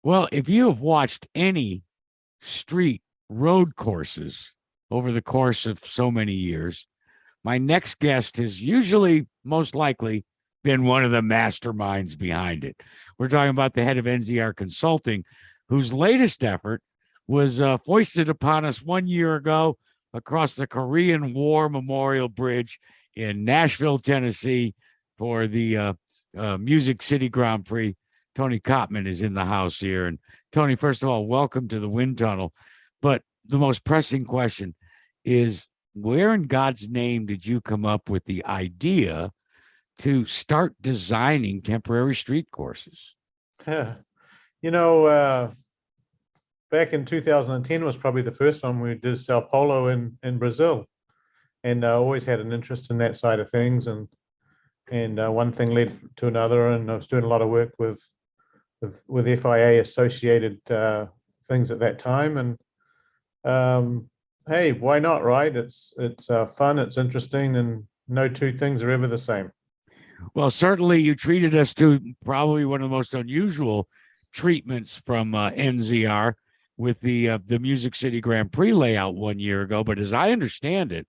Well, if you have watched any street road courses over the course of so many years, my next guest has usually, most likely, been one of the masterminds behind it. We're talking about the head of NZR Consulting, whose latest effort was foisted upon us 1 year ago across the Korean War Memorial Bridge in Nashville, Tennessee, for the Music City Grand Prix. Tony Cotman is in the house here. And Tony, first of all, welcome to the wind tunnel. But the most pressing question is, where in God's name did you come up with the idea to start designing temporary street courses? You know, back in 2010 was probably the first one we did Sao Paulo in Brazil. And I always had an interest in that side of things. And one thing led to another. And I was doing a lot of work with FIA associated things at that time. And hey, why not, right? It's fun, it's interesting, and no two things are ever the same. Well, certainly you treated us to probably one of the most unusual treatments from NZR with the Music City Grand Prix layout 1 year ago. But as I understand it,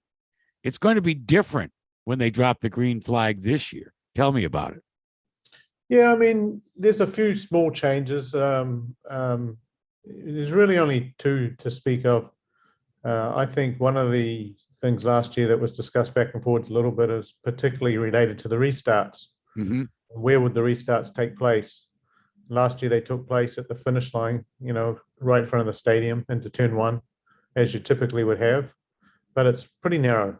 it's going to be different when they drop the green flag this year. Tell me about it. Yeah, I mean, there's a few small changes. There's really only two to speak of. I think one of the things last year that was discussed back and forwards a little bit is particularly related to the restarts. Mm-hmm. Where would the restarts take place? Last year they took place at the finish line, right in front of the stadium into turn one, as you typically would have, but it's pretty narrow.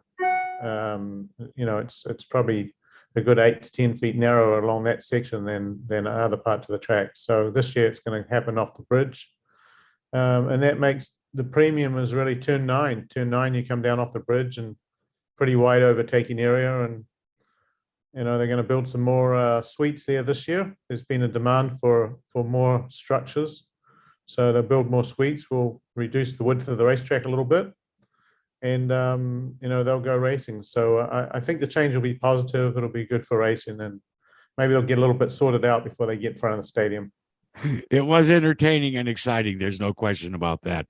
It's probably a good 8 to 10 feet narrower along that section than other parts of the track. So this year it's going to happen off the bridge, and that makes the premium is really turn nine. Turn nine, you come down off the bridge and pretty wide overtaking area, and they're going to build some more suites there this year. There's been a demand for more structures, so they'll build more suites. Will reduce the width of the racetrack a little bit, and they'll go racing. So I think the change will be positive. It'll be good for racing, and maybe they'll get a little bit sorted out before they get in front of the stadium. It was entertaining and exciting. There's no question about that.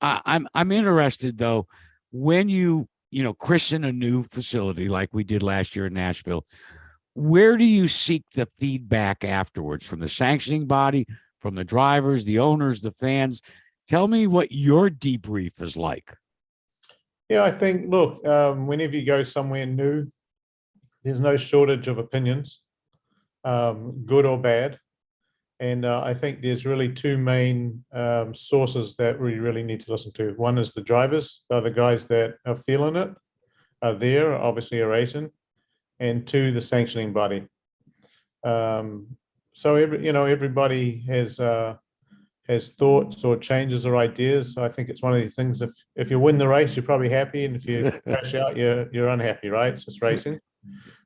I'm interested though, when you christen a new facility like we did last year in Nashville, where do you seek the feedback afterwards from the sanctioning body, from the drivers, the owners, the fans? Tell me what your debrief is like. Yeah, I think, look, whenever you go somewhere new, there's no shortage of opinions, good or bad. And I think there's really two main sources that we really need to listen to. One is the drivers, the guys that are feeling it, are there, obviously are racing, and two, the sanctioning body. So everybody has thoughts or changes or ideas. So I think it's one of these things. If you win the race, you're probably happy, and if you crash out, you're unhappy, right? It's just racing.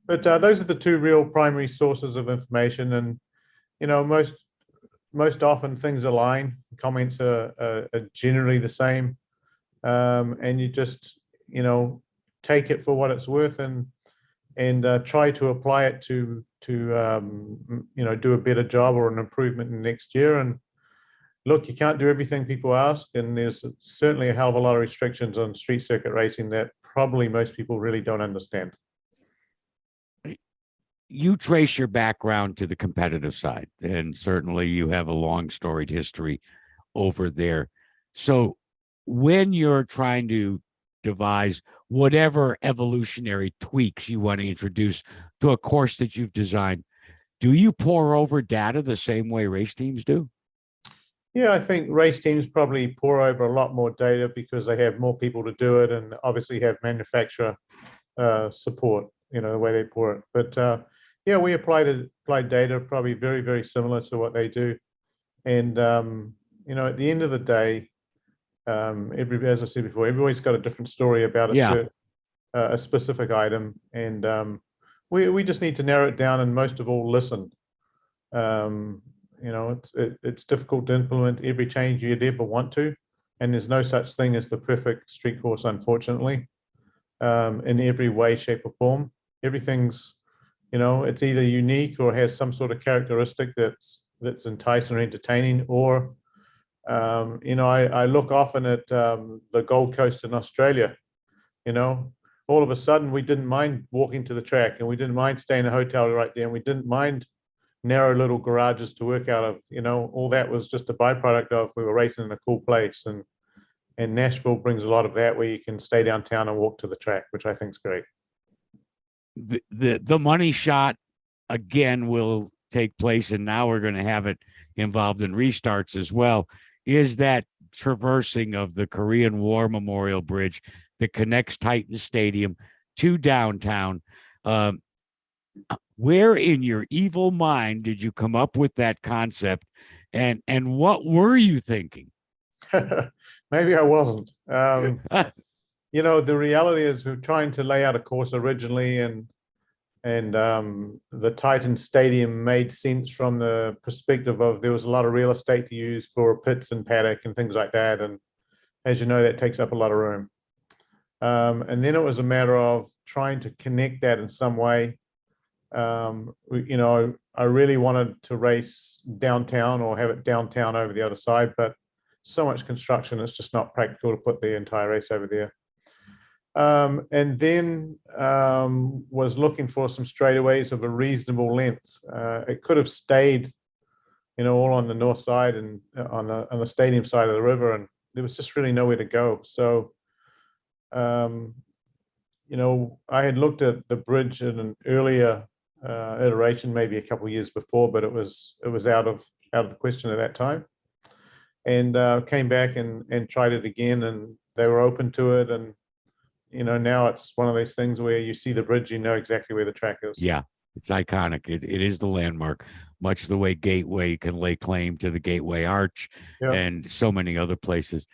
But those are the two real primary sources of information, and most often things align. Comments are generally the same, and you just take it for what it's worth, and try to apply it to do a better job or an improvement in next year. And look, you can't do everything people ask, and there's certainly a hell of a lot of restrictions on street circuit racing that probably most people really don't understand. You trace your background to the competitive side, and certainly you have a long storied history over there. So when you're trying to devise whatever evolutionary tweaks you want to introduce to a course that you've designed, do you pour over data the same way race teams do? Yeah, I think race teams probably pour over a lot more data because they have more people to do it, and obviously have manufacturer support, the way they pour it. But yeah, we applied data probably very, very similar to what they do. And, at the end of the day, as I said before, everybody's got a different story about a specific item. And we just need to narrow it down and most of all, listen. It's difficult to implement every change you'd ever want to. And there's no such thing as the perfect street course, unfortunately, in every way, shape or form. Everything's, it's either unique or has some sort of characteristic that's that's enticing or entertaining. Or I look often at the Gold Coast in Australia. All of a sudden we didn't mind walking to the track, and we didn't mind staying in a hotel right there, and we didn't mind narrow little garages to work out of. All that was just a byproduct of we were racing in a cool place. And Nashville brings a lot of that, where you can stay downtown and walk to the track, which I think is great. The money shot again will take place, and now we're going to have it involved in restarts as well, is that traversing of the Korean War Memorial Bridge that connects Titan Stadium to downtown. Where in your evil mind did you come up with that concept, and what were you thinking? Maybe I wasn't. The reality is we're trying to lay out a course originally, and the Titan Stadium made sense from the perspective of there was a lot of real estate to use for pits and paddock and things like that. And as you know, that takes up a lot of room. And then it was a matter of trying to connect that in some way. I really wanted to race downtown or have it downtown over the other side, but so much construction, it's just not practical to put the entire race over there. And then was looking for some straightaways of a reasonable length. It could have stayed, all on the north side and on the stadium side of the river, and there was just really nowhere to go. So, I had looked at the bridge in an earlier iteration, maybe a couple of years before, but it was out of the question at that time. And came back and tried it again, and they were open to it. And now it's one of those things where you see the bridge, you know exactly where the track is. Yeah, it's iconic. It is the landmark, much the way Gateway can lay claim to the Gateway Arch, and so many other places.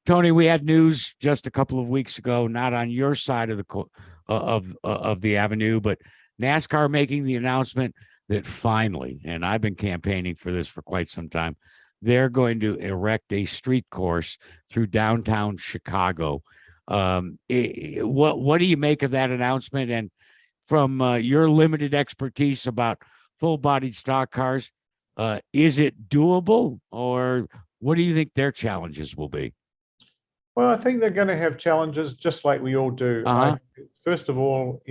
Tony, we had news just a couple of weeks ago, not on your side of the of the avenue, but NASCAR making the announcement that finally, and I've been campaigning for this for quite some time, they're going to erect a street course through downtown Chicago. What do you make of that announcement? And from your limited expertise about full-bodied stock cars, is it doable, or what do you think their challenges will be? Well, I think they're going to have challenges, just like we all do. First of all,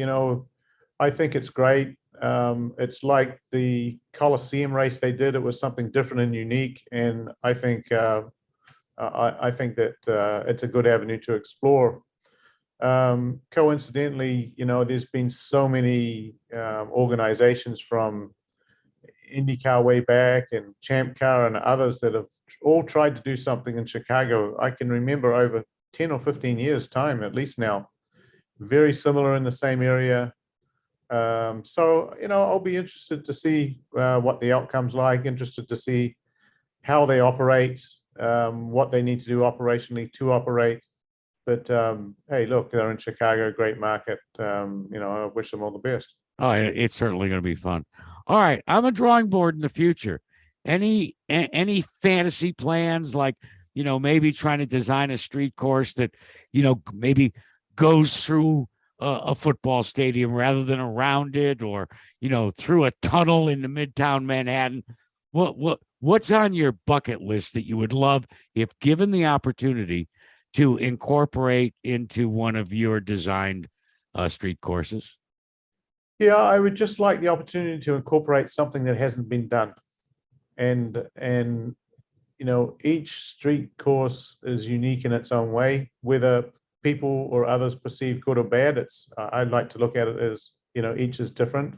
I think it's great. It's like the Coliseum race they did. It was something different and unique, and I think that it's a good avenue to explore. Coincidentally, there's been so many organizations, from IndyCar way back and Champ Car and others, that have all tried to do something in Chicago. I can remember over 10 or 15 years time, at least now, very similar in the same area. So, I'll be interested to see what the outcome's like, interested to see how they operate, what they need to do operationally to operate. But hey, look, they're in Chicago, great market. I wish them all the best. Oh, it's certainly going to be fun. All right, on the drawing board in the future, any fantasy plans, like, maybe trying to design a street course that, maybe goes through a football stadium rather than around it, or, through a tunnel into Midtown Manhattan? What's on your bucket list that you would love, if given the opportunity, to incorporate into one of your designed street courses? Yeah, I would just like the opportunity to incorporate something that hasn't been done. And each street course is unique in its own way, whether people or others perceive good or bad. I'd like to look at it as, each is different.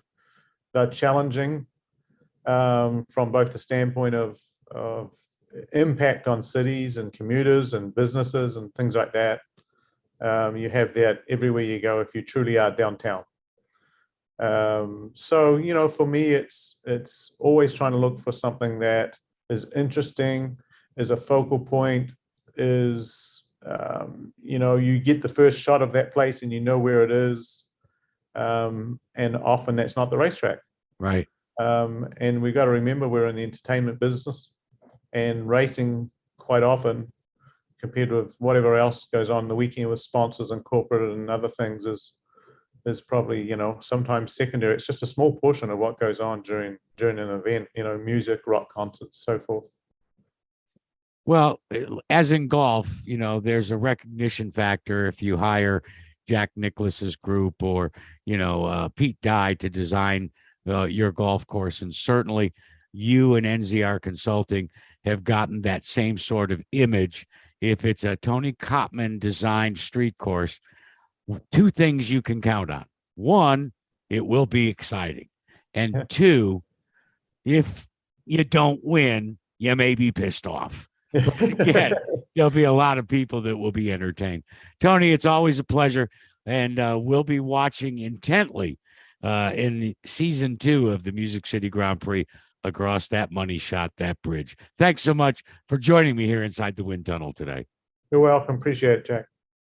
They're challenging from both the standpoint of impact on cities and commuters and businesses and things like that. You have that everywhere you go if you truly are downtown. So, for me, it's always trying to look for something that is interesting, is a focal point, is, you get the first shot of that place and you know where it is. And often that's not the racetrack. Right. And we got to remember we're in the entertainment business, and racing quite often, compared with whatever else goes on the weekend with sponsors and corporate and other things, is probably, you know, sometimes secondary. It's just a small portion of what goes on during an event, you know, music, rock concerts, so forth. Well, as in golf, you know, there's a recognition factor if you hire Jack Nicklaus's group or, you know, Pete Dye to design your golf course. And certainly you and NZR Consulting have gotten that same sort of image. If it's a Tony Cotman designed street course, two things you can count on. One, it will be exciting. And two, if you don't win, you may be pissed off. Yeah, there'll be a lot of people that will be entertained. Tony, it's always a pleasure. And we'll be watching intently in the season 2 of the Music City Grand Prix across that money shot, that bridge. Thanks so much for joining me here inside the wind tunnel today. You're welcome. Appreciate it, Jack.